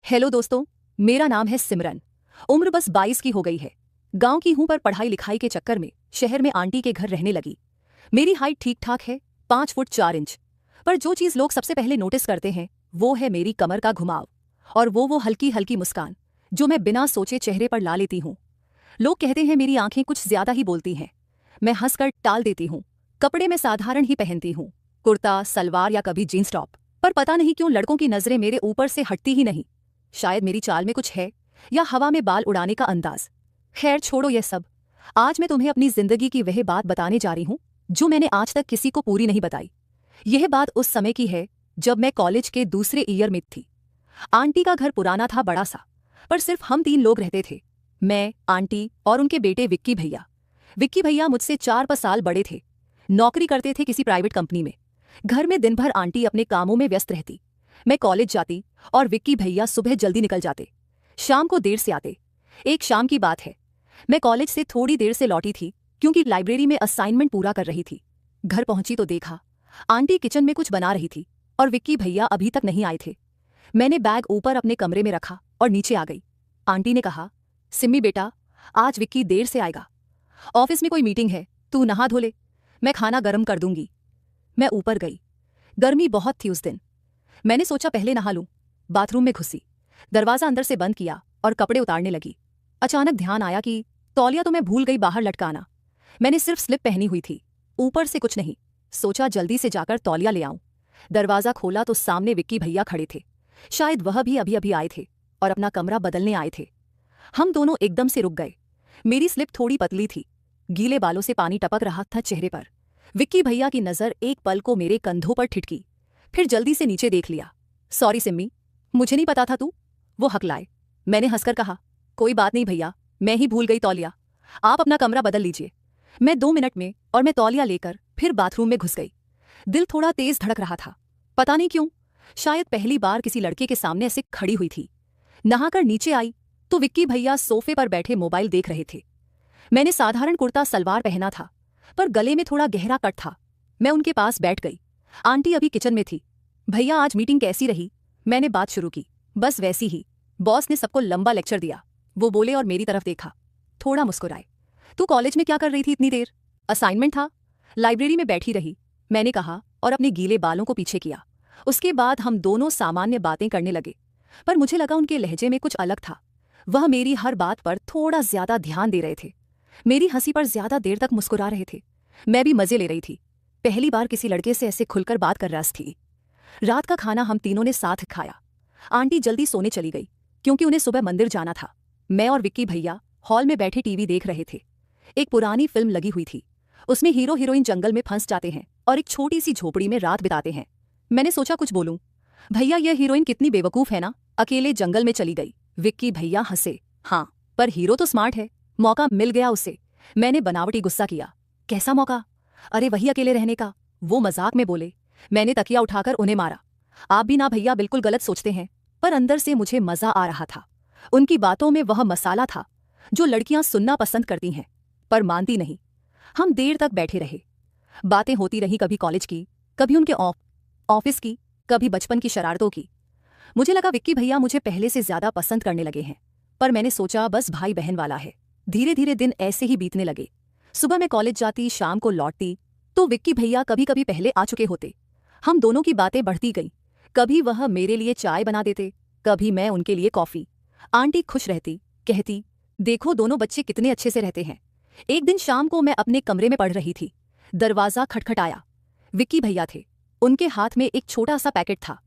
Hello दोस्तों। मेरा नाम है सिमरन। उम्र बस 22 की हो गई है। गांव की हूं पर पढ़ाई लिखाई के चक्कर में शहर में आंटी के घर रहने लगी। मेरी हाइट ठीक ठाक है, 5 फुट 4 इंच। पर जो चीज लोग सबसे पहले नोटिस करते हैं वो है मेरी कमर का घुमाव और वो हल्की हल्की मुस्कान जो मैं बिना सोचे चेहरे पर ला लेती हूँ। लोग कहते हैं मेरी आंखें कुछ ज्यादा ही बोलती हैं। मैं हंसकर टाल देती हूँ। कपड़े में साधारण ही पहनती हूँ, कुर्ता सलवार या कभी जींस टॉप। पर पता नहीं क्यों लड़कों की नजरें मेरे ऊपर से हटती ही नहीं। शायद मेरी चाल में कुछ है या हवा में बाल उड़ाने का अंदाज। खैर छोड़ो यह सब। आज मैं तुम्हें अपनी जिंदगी की वह बात बताने जा रही हूँ जो मैंने आज तक किसी को पूरी नहीं बताई। यह बात उस समय की है जब मैं कॉलेज के दूसरे ईयर में थी। आंटी का घर पुराना था, बड़ा सा, पर सिर्फ हम 3 लोग रहते थे। मैं, आंटी और उनके बेटे विक्की भैया। विक्की भैया मुझसे 4-5 साल बड़े थे। नौकरी करते थे किसी प्राइवेट कंपनी में। घर में दिन भर आंटी अपने कामों में व्यस्त रहती। मैं कॉलेज जाती और विक्की भैया सुबह जल्दी निकल जाते, शाम को देर से आते। एक शाम की बात है, मैं कॉलेज से थोड़ी देर से लौटी थी क्योंकि लाइब्रेरी में असाइनमेंट पूरा कर रही थी। घर पहुंची तो देखा आंटी किचन में कुछ बना रही थी और विक्की भैया अभी तक नहीं आए थे। मैंने बैग ऊपर अपने कमरे में रखा और नीचे आ गई। आंटी ने कहा, सिम्मी बेटा, आज विक्की देर से आएगा। ऑफिस में कोई मीटिंग है, तू नहा धो ले, मैं खाना गर्म कर दूंगी। मैं ऊपर गई। गर्मी बहुत थी उस दिन। मैंने सोचा पहले नहा लूं। बाथरूम में घुसी, दरवाजा अंदर से बंद किया और कपड़े उतारने लगी। अचानक ध्यान आया कि तौलिया तो मैं भूल गई बाहर लटकाना। मैंने सिर्फ स्लिप पहनी हुई थी, ऊपर से कुछ नहीं। सोचा जल्दी से जाकर तौलिया ले आऊं। दरवाजा खोला तो सामने विक्की भैया खड़े थे। शायद वह भी अभी अभी आए थे और अपना कमरा बदलने आए थे। हम दोनों एकदम से रुक गए। मेरी स्लिप थोड़ी पतली थी, गीले बालों से पानी टपक रहा था चेहरे पर। विक्की भैया की नजर एक पल को मेरे कंधों पर ठिठकी, फिर जल्दी से नीचे देख लिया। सॉरी सिम्मी, मुझे नहीं पता था तू। वो हकलाए। मैंने हंसकर कहा, कोई बात नहीं भैया, मैं ही भूल गई तौलिया। आप अपना कमरा बदल लीजिए। मैं 2 मिनट में और मैं तौलिया लेकर फिर बाथरूम में घुस गई। दिल थोड़ा तेज धड़क रहा था, पता नहीं क्यों। शायद पहली बार किसी लड़के के सामने ऐसे खड़ी हुई थी। नहाकर नीचे आई तो विक्की भैया सोफे पर बैठे मोबाइल देख रहे थे। मैंने साधारण कुर्ता सलवार पहना था, पर गले में थोड़ा गहरा कट था। मैं उनके पास बैठ गई। आंटी अभी किचन में थी। भैया आज मीटिंग कैसी रही? मैंने बात शुरू की। बस वैसी ही। बॉस ने सबको लंबा लेक्चर दिया। वो बोले और मेरी तरफ देखा, थोड़ा मुस्कुराए। तू कॉलेज में क्या कर रही थी इतनी देर? असाइनमेंट था, लाइब्रेरी में बैठी रही, मैंने कहा और अपने गीले बालों को पीछे किया। उसके बाद हम दोनों सामान्य बातें करने लगे, पर मुझे लगा उनके लहजे में कुछ अलग था। वह मेरी हर बात पर थोड़ा ज्यादा ध्यान दे रहे थे, मेरी हंसी पर ज्यादा देर तक मुस्कुरा रहे थे। मैं भी मजे ले रही थी। पहली बार किसी लड़के से ऐसे खुलकर बात कर रही थी। रात का खाना हम तीनों ने साथ खाया। आंटी जल्दी सोने चली गई क्योंकि उन्हें सुबह मंदिर जाना था। मैं और विक्की भैया हॉल में बैठे टीवी देख रहे थे। एक पुरानी फिल्म लगी हुई थी। उसमें हीरो हीरोइन जंगल में फंस जाते हैं और एक छोटी सी झोपड़ी में रात बिताते हैं। मैंने सोचा कुछ बोलूं। भैया यह हीरोइन कितनी बेवकूफ है ना, अकेले जंगल में चली गई। विक्की भैया हंसे। हाँ, पर हीरो तो स्मार्ट है, मौका मिल गया उसे। मैंने बनावटी गुस्सा किया। कैसा मौका? अरे वही अकेले रहने का। वो मजाक में बोले। मैंने तकिया उठाकर उन्हें मारा। आप भी ना भैया बिल्कुल गलत सोचते हैं। पर अंदर से मुझे मजा आ रहा था। उनकी बातों में वह मसाला था जो लड़कियां सुनना पसंद करती हैं पर मानती नहीं। हम देर तक बैठे रहे। बातें होती रही, कभी कॉलेज की, कभी उनके ऑफिस की, कभी बचपन की शरारतों की। मुझे लगा विक्की भैया मुझे पहले से ज्यादा पसंद करने लगे हैं, पर मैंने सोचा बस भाई बहन वाला है। धीरे धीरे दिन ऐसे ही बीतने लगे। सुबह मैं कॉलेज जाती, शाम को लौटती तो विक्की भैया कभी कभी पहले आ चुके होते। हम दोनों की बातें बढ़ती गईं। कभी वह मेरे लिए चाय बना देते, कभी मैं उनके लिए कॉफी। आंटी खुश रहती, कहती, देखो दोनों बच्चे कितने अच्छे से रहते हैं। एक दिन शाम को मैं अपने कमरे में पढ़ रही थी। दरवाजा खटखटाया। विक्की भैया थे। उनके हाथ में एक छोटा सा पैकेट था।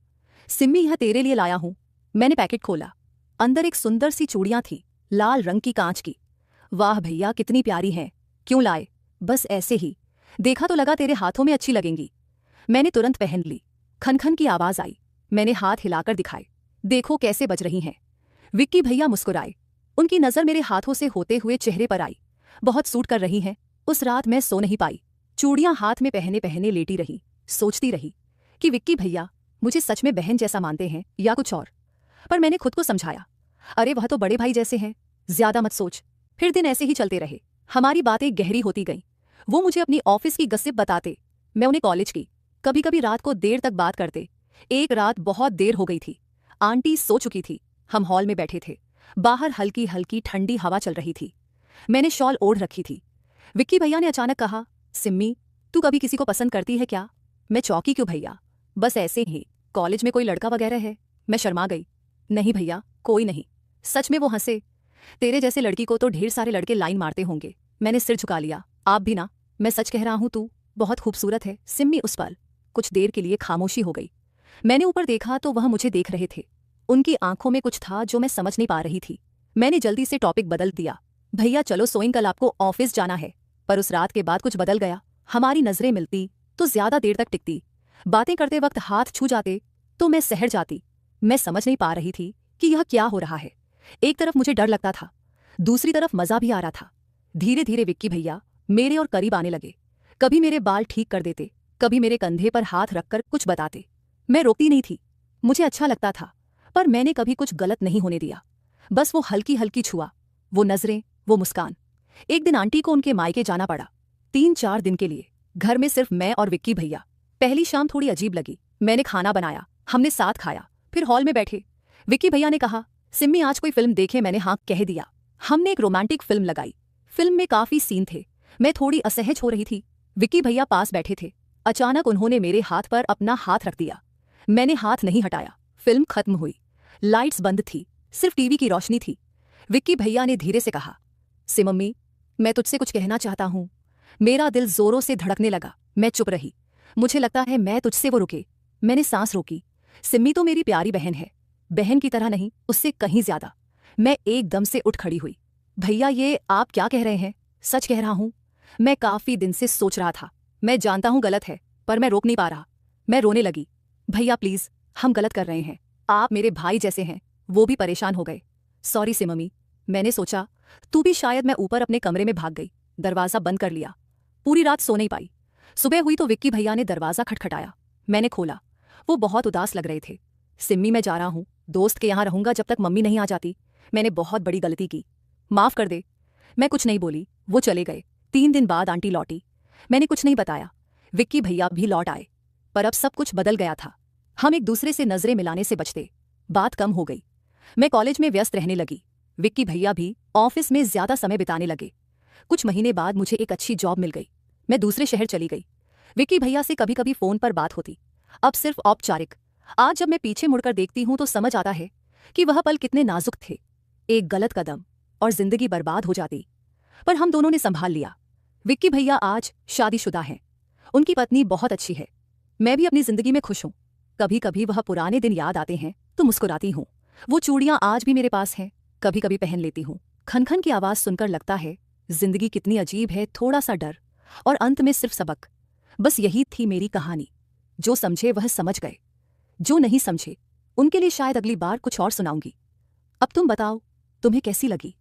सिम्मी, यह तेरे लिए लाया हूं। मैंने पैकेट खोला। अंदर एक सुंदर सी चूड़ियां थी, लाल रंग की, कांच की। वाह भैया कितनी प्यारी हैं। क्यों लाए? बस ऐसे ही, देखा तो लगा तेरे हाथों में अच्छी लगेंगी। मैंने तुरंत पहन ली। खनखन की आवाज आई। मैंने हाथ हिलाकर दिखाए, देखो कैसे बज रही हैं। विक्की भैया मुस्कुराए। उनकी नजर मेरे हाथों से होते हुए चेहरे पर आई। बहुत सूट कर रही हैं। उस रात मैं सो नहीं पाई। चूड़ियां हाथ में पहने पहने लेटी रही, सोचती रही कि विक्की भैया मुझे सच में बहन जैसा मानते हैं या कुछ और। पर मैंने खुद को समझाया, अरे वह तो बड़े भाई जैसे हैं, ज्यादा मत सोच। फिर दिन ऐसे ही चलते रहे। हमारी बातें गहरी होती गईं। वो मुझे अपनी ऑफिस की गसिप बताते, मैं उन्हें कॉलेज की। कभी कभी रात को देर तक बात करते। एक रात बहुत देर हो गई थी। आंटी सो चुकी थी, हम हॉल में बैठे थे। बाहर हल्की हल्की ठंडी हवा चल रही थी। मैंने शॉल ओढ़ रखी थी। विक्की भैया ने अचानक कहा, सिम्मी, तू कभी किसी को पसंद करती है क्या? मैं चौंकी। क्यों भैया? बस ऐसे ही। कॉलेज में कोई लड़का वगैरह है? मैं शर्मा गई। नहीं भैया, कोई नहीं। सच में वो हंसे। तेरे जैसे लड़की को तो ढेर सारे लड़के लाइन मारते होंगे। मैंने सिर झुका लिया। आप भी ना? मैं सच कह रहा हूं, तू बहुत खूबसूरत है सिम्मी। उस पल कुछ देर के लिए खामोशी हो गई। मैंने ऊपर देखा तो वह मुझे देख रहे थे। उनकी आंखों में कुछ था जो मैं समझ नहीं पा रही थी। मैंने जल्दी से टॉपिक बदल दिया। भैया चलो सोइंग, कल आपको ऑफिस जाना है। पर उस रात के बाद कुछ बदल गया। हमारी नजरें मिलती तो ज्यादा देर तक टिकती। बातें करते वक्त हाथ छू जाते तो मैं सहर जाती। मैं समझ नहीं पा रही थी कि यह क्या हो रहा है। एक तरफ मुझे डर लगता था, दूसरी तरफ मजा भी आ रहा था। धीरे धीरे विक्की भैया मेरे और करीब आने लगे। कभी मेरे बाल ठीक कर देते, कभी मेरे कंधे पर हाथ रखकर कुछ बताते। मैं रोकती नहीं थी, मुझे अच्छा लगता था, पर मैंने कभी कुछ गलत नहीं होने दिया। बस वो हल्की हल्की छुआ, वो नजरें, वो मुस्कान। एक दिन आंटी को उनके मायके जाना पड़ा, 3-4 दिन के लिए। घर में सिर्फ मैं और विक्की भैया। पहली शाम थोड़ी अजीब लगी। मैंने खाना बनाया, हमने साथ खाया, फिर हॉल में बैठे। विक्की भैया ने कहा, सिम्मी आज कोई फिल्म देखे? मैंने हाँ कह दिया। हमने एक रोमांटिक फिल्म लगाई। फिल्म में काफी सीन थे। मैं थोड़ी असहज हो रही थी। विक्की भैया पास बैठे थे। अचानक उन्होंने मेरे हाथ पर अपना हाथ रख दिया। मैंने हाथ नहीं हटाया। फिल्म खत्म हुई। लाइट्स बंद थी, सिर्फ टीवी की रोशनी थी। विक्की भैया ने धीरे से कहा, सिमम्मी, मैं तुझसे कुछ कहना चाहता हूं। मेरा दिल जोरों से धड़कने लगा। मैं चुप रही। मुझे लगता है मैं तुझसे वो रुके। मैंने सांस रोकी। सिम्मी तो मेरी प्यारी बहन है, बहन की तरह नहीं, उससे कहीं ज्यादा। मैं एकदम से उठ खड़ी हुई। भैया ये आप क्या कह रहे हैं? सच कह रहा हूं। मैं काफी दिन से सोच रहा था। मैं जानता हूं गलत है, पर मैं रोक नहीं पा रहा। मैं रोने लगी। भैया प्लीज, हम गलत कर रहे हैं। आप मेरे भाई जैसे हैं। वो भी परेशान हो गए। सॉरी सिमम्मी, मैंने सोचा तू भी शायद। मैं ऊपर अपने कमरे में भाग गई, दरवाजा बंद कर लिया। पूरी रात सो नहीं पाई। सुबह हुई तो विक्की भैया ने दरवाजा खटखटाया। मैंने खोला। वो बहुत उदास लग रहे थे। सिम्मी, मैं जा रहा हूं, दोस्त के यहां रहूंगा जब तक मम्मी नहीं आ जाती। मैंने बहुत बड़ी गलती की, माफ कर दे। मैं कुछ नहीं बोली। वो चले गए। 3 दिन बाद आंटी लौटी। मैंने कुछ नहीं बताया। विक्की भैया भी लौट आए। पर अब सब कुछ बदल गया था। हम एक दूसरे से नजरें मिलाने से बचते। बात कम हो गई। मैं कॉलेज में व्यस्त रहने लगी। विक्की भैया भी ऑफिस में ज्यादा समय बिताने लगे। कुछ महीने बाद मुझे एक अच्छी जॉब मिल गई। मैं दूसरे शहर चली गई। विक्की भैया से कभी कभी फोन पर बात होती, अब सिर्फ औपचारिक। आज जब मैं पीछे मुड़कर देखती हूं तो समझ आता है कि वह पल कितने नाजुक थे। एक गलत कदम और जिंदगी बर्बाद हो जाती, पर हम दोनों ने संभाल लिया। विक्की भैया आज शादीशुदा हैं। उनकी पत्नी बहुत अच्छी है। मैं भी अपनी जिंदगी में खुश हूं। कभी कभी वह पुराने दिन याद आते हैं तो मुस्कुराती हूं। वो चूड़ियां आज भी मेरे पास हैं, कभी कभी पहन लेती हूं। खनखन की आवाज सुनकर लगता है जिंदगी कितनी अजीब है। थोड़ा सा डर और अंत में सिर्फ सबक। बस यही थी मेरी कहानी। जो समझे वह समझ गए, जो नहीं समझे उनके लिए शायद अगली बार कुछ और सुनाऊंगी। अब तुम बताओ, तुम्हें कैसी लगी?